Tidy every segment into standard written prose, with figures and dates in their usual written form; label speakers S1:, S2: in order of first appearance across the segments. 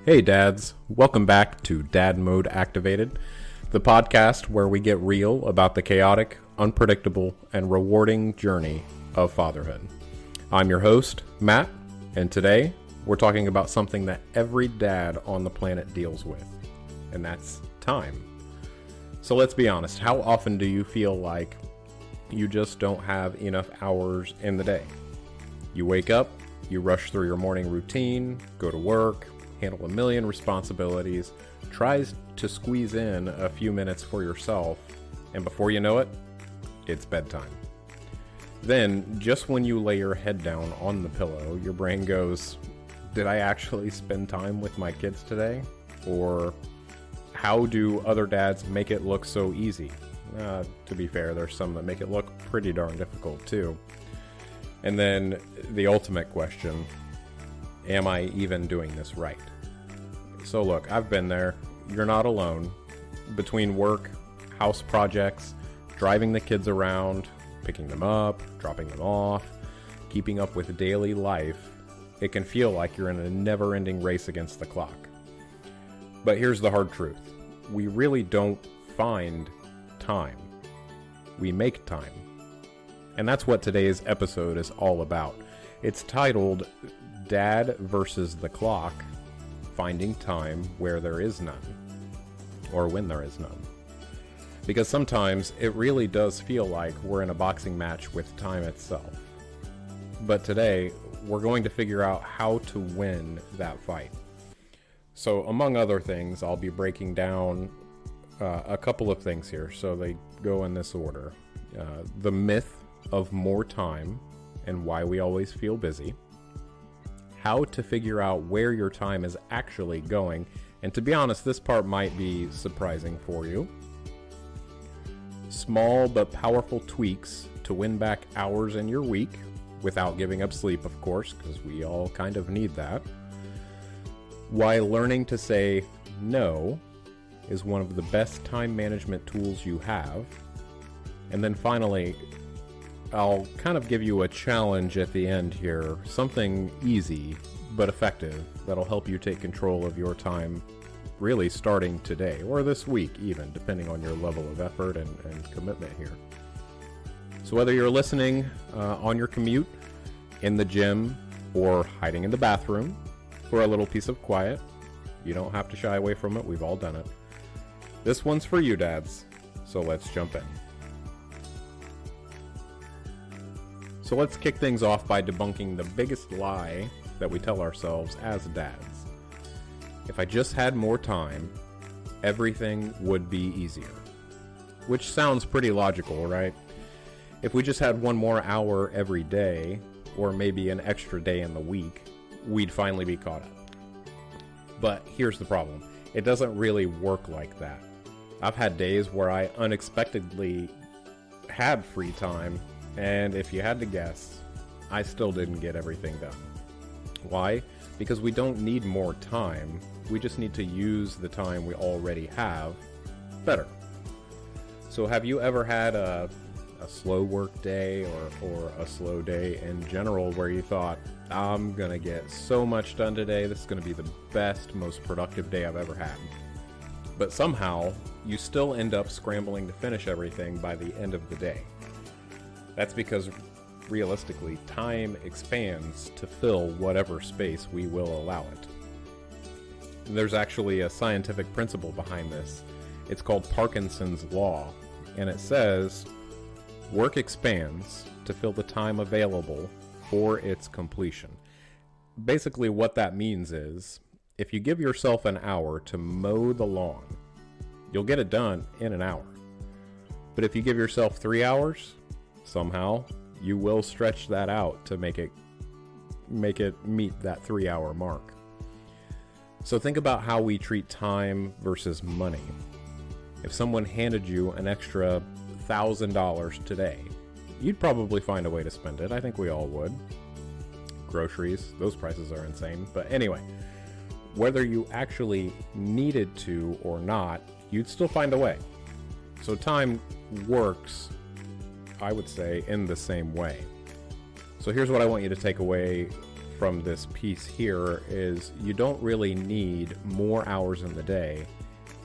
S1: Hey dads, welcome back to Dad Mode Activated, the podcast where we get real about the chaotic, unpredictable, and rewarding journey of fatherhood. I'm your host, Matt, and today we're talking about something that every dad on the planet deals with, and that's time. So let's be honest, how often do you feel like you just don't have enough hours in the day? You wake up, you rush through your morning routine, go to work, handle a million responsibilities, tries to squeeze in a few minutes for yourself, and before you know it, it's bedtime. Then, just when you lay your head down on the pillow, your brain goes, did I actually spend time with my kids today? Or how do other dads make it look so easy? To be fair, there's some that make it look pretty darn difficult too. And then the ultimate question, am I even doing this right? So look, I've been there. You're not alone. Between work, house projects, driving the kids around, picking them up, dropping them off, keeping up with daily life, it can feel like you're in a never-ending race against the clock. But here's the hard truth. We really don't find time. We make time. And that's what today's episode is all about. It's titled Dad versus the Clock, Finding Time Where There Is None, or When There Is None. Because sometimes it really does feel like we're in a boxing match with time itself. But today, we're going to figure out how to win that fight. So among other things, I'll be breaking down a couple of things here, so they go in this order. The myth of more time and why we always feel busy. How to figure out where your time is actually going, and to be honest, this part might be surprising for you. Small but powerful tweaks to win back hours in your week, without giving up sleep, of course, because we all kind of need that. Why learning to say no is one of the best time management tools you have. And then finally, I'll kind of give you a challenge at the end here, something easy but effective that'll help you take control of your time really starting today, or this week even, depending on your level of effort and commitment here. So whether you're listening on your commute, in the gym, or hiding in the bathroom for a little piece of quiet, you don't have to shy away from it, we've all done it. This one's for you, dads, so let's jump in. So let's kick things off by debunking the biggest lie that we tell ourselves as dads. If I just had more time, everything would be easier. Which sounds pretty logical, right? If we just had one more hour every day, or maybe an extra day in the week, we'd finally be caught up. But here's the problem. It doesn't really work like that. I've had days where I unexpectedly had free time, and if you had to guess, I still didn't get everything done. Why? Because we don't need more time. We just need to use the time we already have better. So have you ever had a slow work day or a slow day in general where you thought, I'm going to get so much done today, this is going to be the best, most productive day I've ever had. But somehow, you still end up scrambling to finish everything by the end of the day. That's because, realistically, time expands to fill whatever space we will allow it. And there's actually a scientific principle behind this. It's called Parkinson's Law, and it says, work expands to fill the time available for its completion. Basically, what that means is, if you give yourself an hour to mow the lawn, you'll get it done in an hour. But if you give yourself 3 hours, somehow you will stretch that out to make it meet that 3-hour mark. So think about how we treat time versus money. If someone handed you an extra $1,000 today, you'd probably find a way to spend it. I think we all would. Groceries, those prices are insane. But anyway, whether you actually needed to or not, you'd still find a way. So time works, I would say, in the same way. So here's what I want you to take away from this piece here is you don't really need more hours in the day.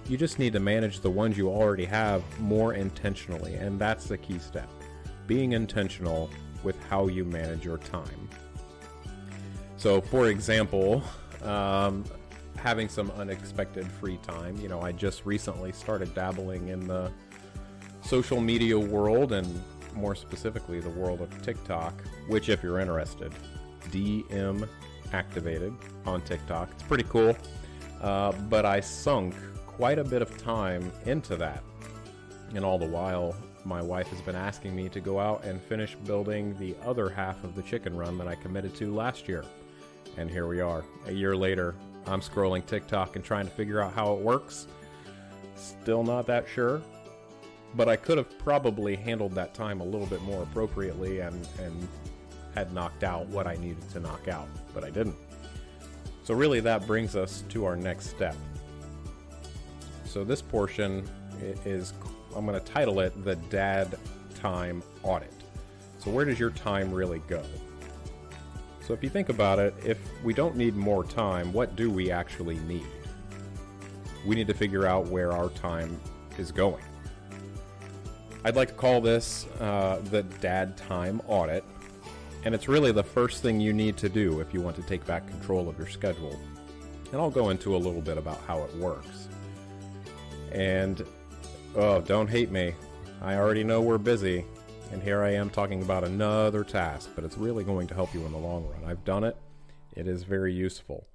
S1: You just need to manage the ones you already have more intentionally, and that's the key step. Being intentional with how you manage your time. So, for example, having some unexpected free time. I just recently started dabbling in the social media world, and more specifically the world of TikTok, which, if you're interested, DM activated on TikTok. It's pretty cool, but I sunk quite a bit of time into that, and all the while my wife has been asking me to go out and finish building the other half of the chicken run that I committed to last year. And here we are, a year later. I'm scrolling TikTok and trying to figure out how it works. Still not that sure, but I could have probably handled that time a little bit more appropriately and had knocked out what I needed to knock out, but I didn't. So really that brings us to our next step. So this portion is, I'm going to title it the Dad Time Audit. So where does your time really go? So if you think about it, if we don't need more time, what do we actually need? We need to figure out where our time is going. I'd like to call this the Dad Time Audit, and it's really the first thing you need to do if you want to take back control of your schedule. And I'll go into a little bit about how it works. And, don't hate me. I already know we're busy, and here I am talking about another task, but it's really going to help you in the long run. I've done it. It is very useful.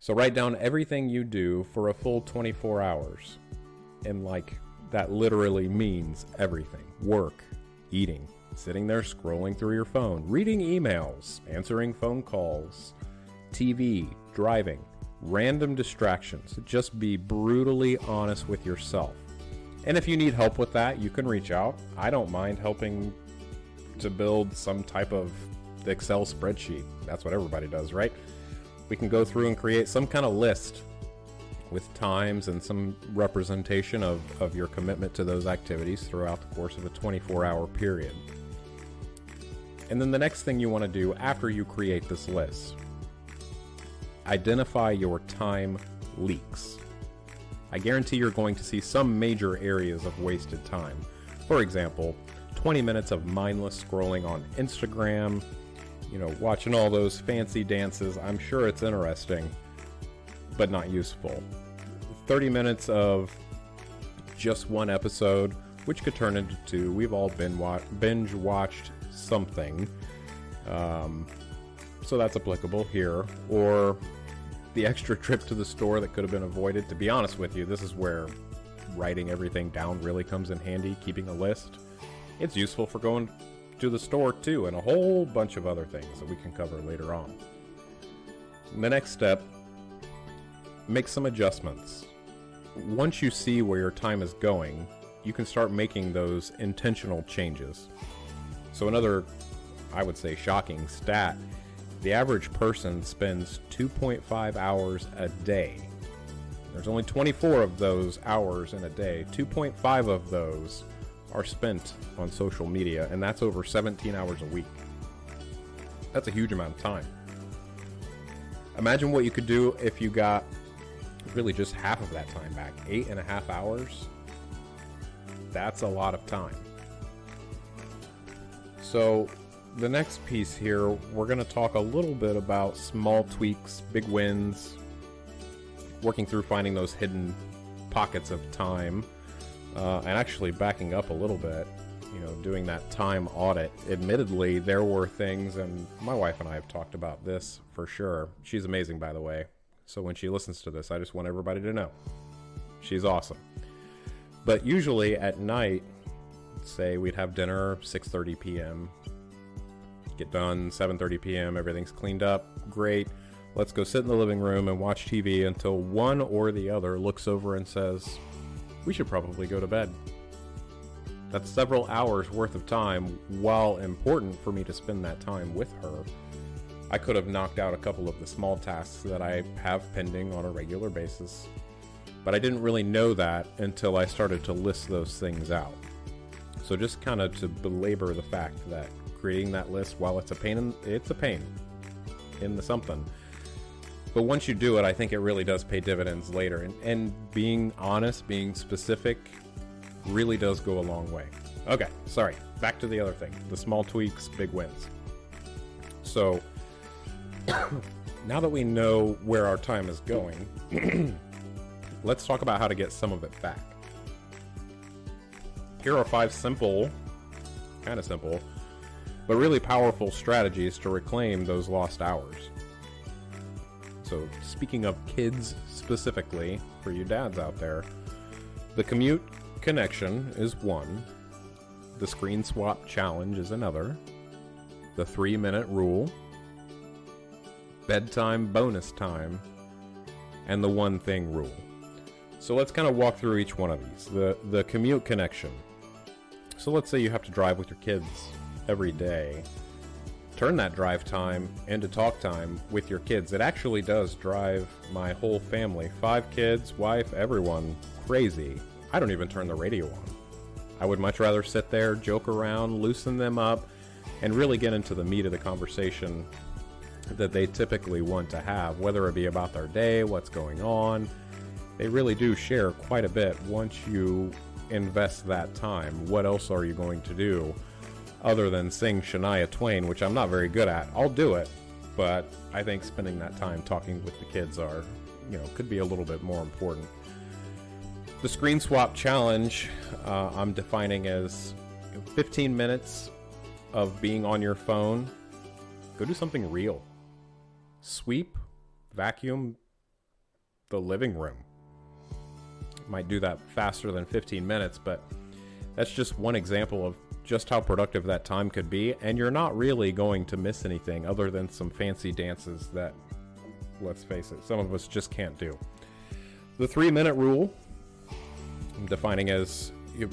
S1: So write down everything you do for a full 24 hours. And that literally means everything. Work, eating, sitting there scrolling through your phone, reading emails, answering phone calls, TV, driving, random distractions. Just be brutally honest with yourself. And if you need help with that, you can reach out. I don't mind helping to build some type of Excel spreadsheet. That's what everybody does, right? We can go through and create some kind of list with times and some representation of your commitment to those activities throughout the course of a 24-hour period. And then the next thing you want to do after you create this list, identify your time leaks. I guarantee you're going to see some major areas of wasted time. For example, 20 minutes of mindless scrolling on Instagram, watching all those fancy dances. I'm sure it's interesting, but not useful. 30 minutes of just one episode, which could turn into two. We've all binge watched something, so that's applicable here. Or the extra trip to the store that could have been avoided. To be honest with you, this is where writing everything down really comes in handy, keeping a list. It's useful for going to the store too, and a whole bunch of other things that we can cover later on. The next step, make some adjustments. Once you see where your time is going, you can start making those intentional changes. So another, I would say, shocking stat, the average person spends 2.5 hours a day. There's only 24 of those hours in a day. 2.5 of those are spent on social media, and that's over 17 hours a week. That's a huge amount of time. Imagine what you could do if you got really just half of that time back. 8.5 hours. That's a lot of time. So the next piece here, we're going to talk a little bit about small tweaks, big wins, working through finding those hidden pockets of time, and actually backing up a little bit, doing that time audit. Admittedly, there were things, and my wife and I have talked about this for sure. She's amazing, by the way. So when she listens to this, I just want everybody to know she's awesome. But usually at night, say we'd have dinner 6:30 p.m., get done 7:30 p.m., everything's cleaned up, great. Let's go sit in the living room and watch TV until one or the other looks over and says, we should probably go to bed. That's several hours worth of time. While important for me to spend that time with her, I could have knocked out a couple of the small tasks that I have pending on a regular basis, but I didn't really know that until I started to list those things out. So just kind of to belabor the fact that creating that list, while it's a pain, in the something. But once you do it, I think it really does pay dividends later. And being honest, being specific, really does go a long way. Okay, sorry. Back to the other thing. The small tweaks, big wins. So, now that we know where our time is going, let's talk about how to get some of it back. Here are 5 simple, kind of simple, but really powerful strategies to reclaim those lost hours. So, speaking of kids specifically, for you dads out there, the commute connection is one. The screen swap challenge is another. The 3-minute rule. Bedtime bonus time. And the one thing rule. So let's kind of walk through each one of these. The commute connection. So let's say you have to drive with your kids every day. Turn that drive time into talk time with your kids. It actually does drive my whole family, 5 kids, wife, everyone, crazy. I don't even turn the radio on. I would much rather sit there, joke around, loosen them up, and really get into the meat of the conversation that they typically want to have, whether it be about their day, what's going on. They really do share quite a bit once you invest that time. What else are you going to do other than sing Shania Twain, which I'm not very good at? I'll do it, but I think spending that time talking with the kids could be a little bit more important. The screen swap challenge, I'm defining as 15 minutes of being on your phone. Go do something real. Sweep, vacuum the living room. Might do that faster than 15 minutes, but that's just one example of just how productive that time could be, and you're not really going to miss anything other than some fancy dances that, let's face it, some of us just can't do. The 3-minute rule, I'm defining as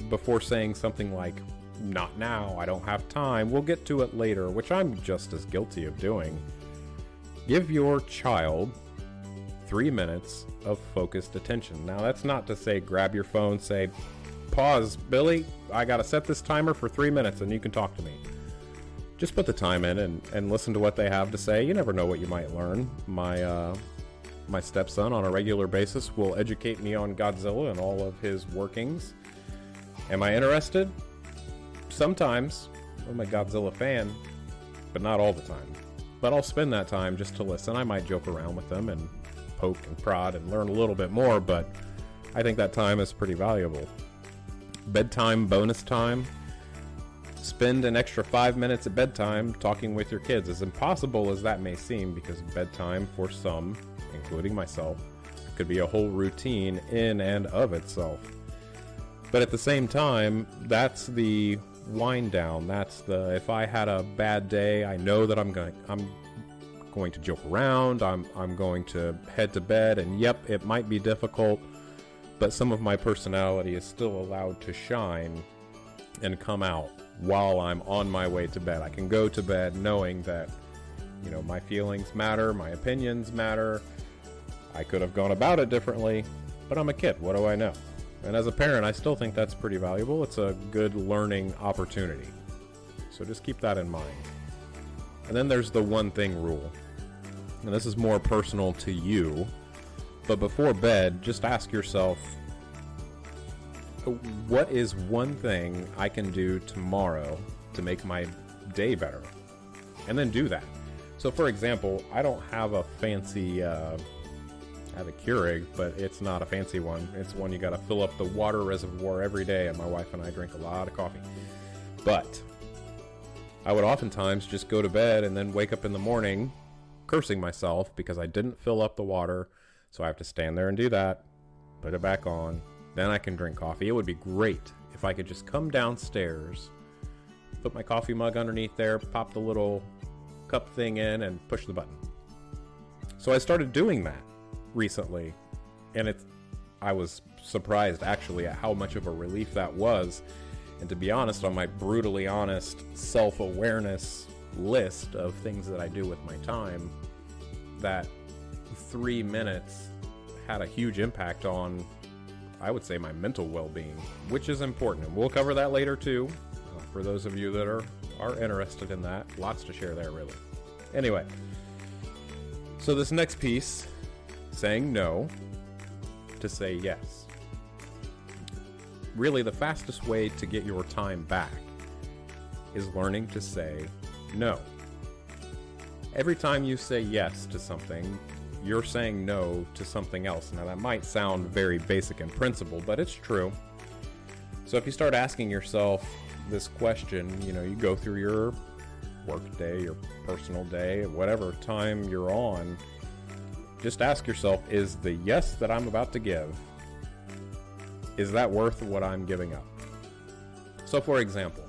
S1: before saying something like, not now, I don't have time, we'll get to it later, which I'm just as guilty of doing. Give your child 3 minutes of focused attention. Now, that's not to say grab your phone, say, pause, Billy, I gotta set this timer for 3 minutes and you can talk to me. Just put the time in and listen to what they have to say. You never know what you might learn. My stepson on a regular basis will educate me on Godzilla and all of his workings. Am I interested? Sometimes. I'm a Godzilla fan, but not all the time. But I'll spend that time just to listen. I might joke around with them and poke and prod and learn a little bit more, but I think that time is pretty valuable. Bedtime bonus time. Spend an extra 5 minutes at bedtime talking with your kids. As impossible as that may seem, because bedtime for some, including myself, could be a whole routine in and of itself. But at the same time, that's the wind down. That's the, if I had a bad day, I know that I'm going to joke around, I'm going to head to bed, and yep, it might be difficult, but some of my personality is still allowed to shine and come out while I'm on my way to bed. I can go to bed knowing that, my feelings matter, my opinions matter. I could have gone about it differently, but I'm a kid. What do I know? And as a parent, I still think that's pretty valuable. It's a good learning opportunity. So just keep that in mind. And then there's the one thing rule. And this is more personal to you. But before bed, just ask yourself, what is one thing I can do tomorrow to make my day better? And then do that. So for example, I don't have a fancy, I have a Keurig, but it's not a fancy one. It's one you gotta fill up the water reservoir every day, and my wife and I drink a lot of coffee. But I would oftentimes just go to bed and then wake up in the morning cursing myself because I didn't fill up the water, so I have to stand there and do that, put it back on, then I can drink coffee. It would be great if I could just come downstairs, put my coffee mug underneath there, pop the little cup thing in, and push the button. So I started doing that recently, and I was surprised actually at how much of a relief that was. And to be honest, on my brutally honest self-awareness list of things that I do with my time, that 3 minutes had a huge impact on, I would say, my mental well-being, which is important. And we'll cover that later too, for those of you that are interested in that. Lots to share there, really. Anyway, So this next piece, saying no to say yes. Really, the fastest way to get your time back is learning to say no. Every time you say yes to something, you're saying no to something else. Now that might sound very basic in principle, but it's true. So if you start asking yourself this question, you go through your work day, your personal day, whatever time you're on, just ask yourself, is the yes that I'm about to give, is that worth what I'm giving up? So for example,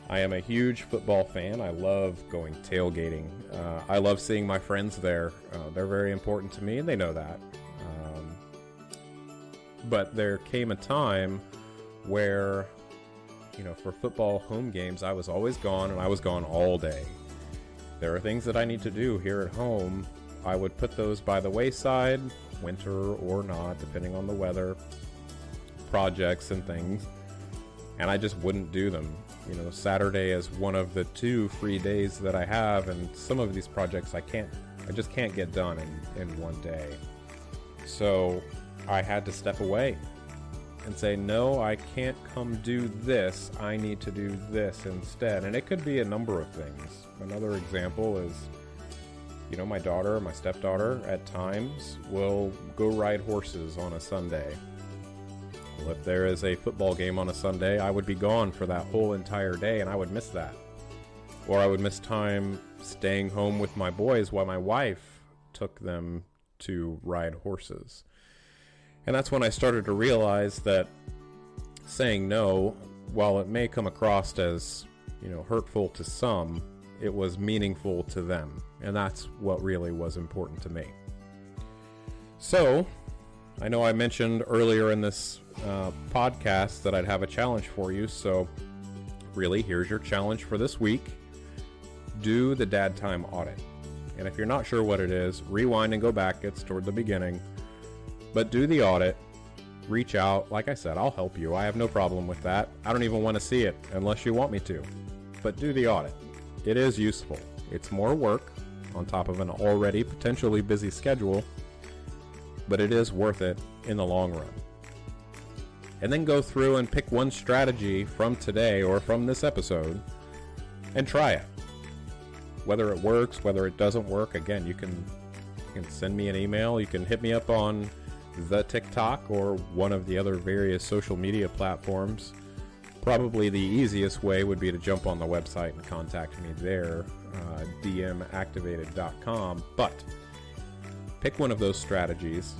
S1: I am a huge football fan. I love going tailgating. I love seeing my friends there. They're very important to me, and they know that. But there came a time where, for football home games, I was always gone, and I was gone all day. There are things that I need to do here at home. I would put those by the wayside, winter or not, depending on the weather, projects and things, and I just wouldn't do them. Saturday is one of the 2 free days that I have, and some of these projects I just can't get done in one day. So I had to step away and say, no, I can't come do this. I need to do this instead. And it could be a number of things. Another example is, my daughter, my stepdaughter, at times will go ride horses on a Sunday. Well, if there is a football game on a Sunday, I would be gone for that whole entire day, and I would miss that. Or I would miss time staying home with my boys while my wife took them to ride horses. And that's when I started to realize that saying no, while it may come across as, hurtful to some, it was meaningful to them. And that's what really was important to me. So, I know I mentioned earlier in this podcast that I'd have a challenge for you. So, really, here's your challenge for this week. Do the Dad Time Audit. And if you're not sure what it is, rewind and go back. It's toward the beginning. But do the audit, reach out. Like I said, I'll help you. I have no problem with that. I don't even want to see it unless you want me to. But do the audit. It is useful. It's more work on top of an already potentially busy schedule, but it is worth it in the long run. And then go through and pick one strategy from today or from this episode and try it. Whether it works, whether it doesn't work, again, you can send me an email. You can hit me up on the TikTok or one of the other various social media platforms. Probably the easiest way would be to jump on the website and contact me there, dmactivated.com. But pick one of those strategies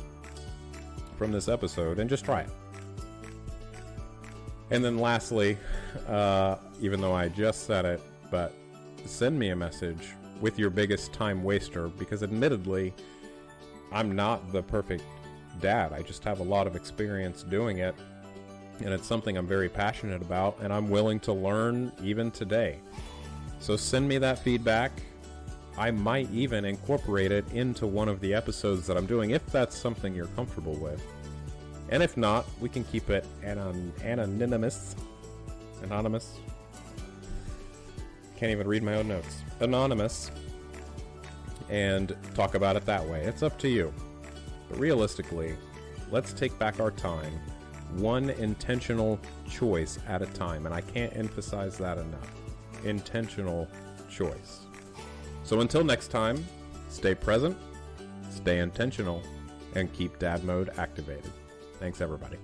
S1: from this episode and just try it. And then lastly, even though I just said it, but send me a message with your biggest time waster, because admittedly, I'm not the perfect dad. I just have a lot of experience doing it, and it's something I'm very passionate about, and I'm willing to learn even today. So send me that feedback. I might even incorporate it into one of the episodes that I'm doing, if that's something you're comfortable with. And if not, we can keep it anonymous. Can't even read my own notes. Anonymous. And talk about it that way. It's up to you. But realistically, let's take back our time, one intentional choice at a time. And I can't emphasize that enough. Intentional choice. So until next time, stay present, stay intentional, and keep Dad Mode activated. Thanks, everybody.